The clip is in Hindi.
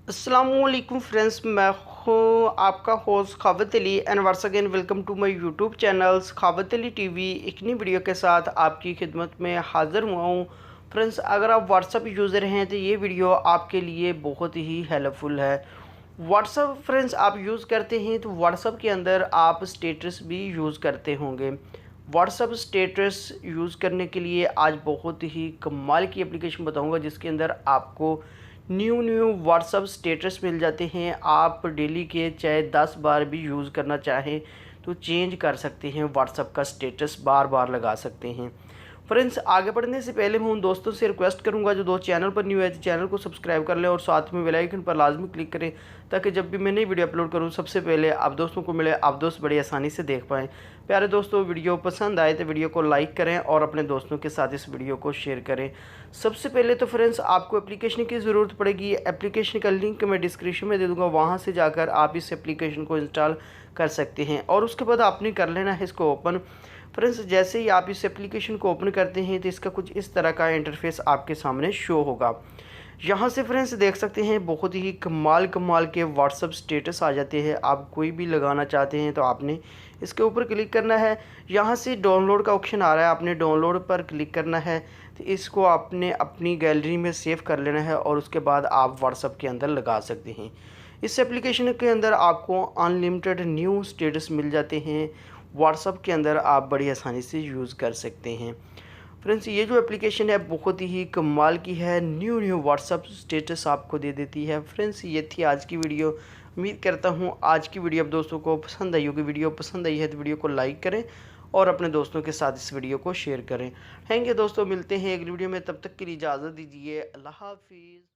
अस्सलामुअलैकुम फ्रेंड्स, मैं हूँ आपका host Khawat Ali and once again welcome to my YouTube channels Khawat Ali TV. एक नई वीडियो के साथ आपकी खिदमत में हाज़िर हुआ हूँ। फ्रेंड्स, अगर आप व्हाट्सअप यूज़र हैं तो ये वीडियो आपके लिए बहुत ही हेल्पफुल है। व्हाट्सअप फ्रेंड्स आप यूज़ करते हैं तो व्हाट्सअप के अंदर आप स्टेटस भी यूज़ करते होंगे। व्हाट्सअप स्टेटस यूज़ करने के लिए आज बहुत ही कमाल की एप्लीकेशन बताऊंगा जिसके अंदर आपको न्यू व्हाट्सअप स्टेटस मिल जाते हैं। आप डेली के चाहे 10 बार भी यूज़ करना चाहें तो चेंज कर सकते हैं, व्हाट्सअप का स्टेटस बार बार लगा सकते हैं। फ्रेंड्स, आगे बढ़ने से पहले मैं उन दोस्तों से रिक्वेस्ट करूंगा जो दोस्त चैनल पर न्यू है तो चैनल को सब्सक्राइब कर लें और साथ में बेल आइकन पर लाजमी क्लिक करें ताकि जब भी मैं नई वीडियो अपलोड करूं सबसे पहले आप दोस्तों को मिले, आप दोस्त बड़ी आसानी से देख पाएँ। प्यारे दोस्तों, वीडियो पसंद आए तो वीडियो को लाइक करें और अपने दोस्तों के साथ इस वीडियो को शेयर करें। सबसे पहले तो फ्रेंड्स आपको एप्लीकेशन की ज़रूरत पड़ेगी। एप्लीकेशन का लिंक मैं डिस्क्रिप्शन में दे दूँगा, वहाँ से जाकर आप इस एप्लीकेशन को इंस्टॉल कर सकते हैं और उसके बाद आपने कर लेना है इसको ओपन। फ्रेंड्स, जैसे ही आप इस एप्लीकेशन को ओपन करते हैं तो इसका कुछ इस तरह का इंटरफेस आपके सामने शो होगा। यहाँ से फ्रेंड्स देख सकते हैं बहुत ही कमाल कमाल के व्हाट्सअप स्टेटस आ जाते हैं। आप कोई भी लगाना चाहते हैं तो आपने इसके ऊपर क्लिक करना है। यहाँ से डाउनलोड का ऑप्शन आ रहा है, आपने डाउनलोड पर क्लिक करना है तो इसको आपने अपनी गैलरी में सेव कर लेना है और उसके बाद आप व्हाट्सअप के अंदर लगा सकते हैं। इस एप्लीकेशन के अंदर आपको अनलिमिटेड न्यू स्टेटस मिल जाते हैं। व्हाट्सअप के अंदर आप बड़ी आसानी से यूज़ कर सकते हैं। फ्रेंड्स, ये जो एप्लीकेशन है बहुत ही कमाल की है, न्यू व्हाट्सअप स्टेटस आपको दे देती है। फ्रेंड्स, ये थी आज की वीडियो। उम्मीद करता हूँ आज की वीडियो आप दोस्तों को पसंद आई होगी। वीडियो पसंद आई है तो वीडियो को लाइक करें और अपने दोस्तों के साथ इस वीडियो को शेयर करें। थैंक यू दोस्तों, मिलते हैं अगली वीडियो में, तब तक के लिए इजाज़त दीजिए। अल्लाह हाफिज़।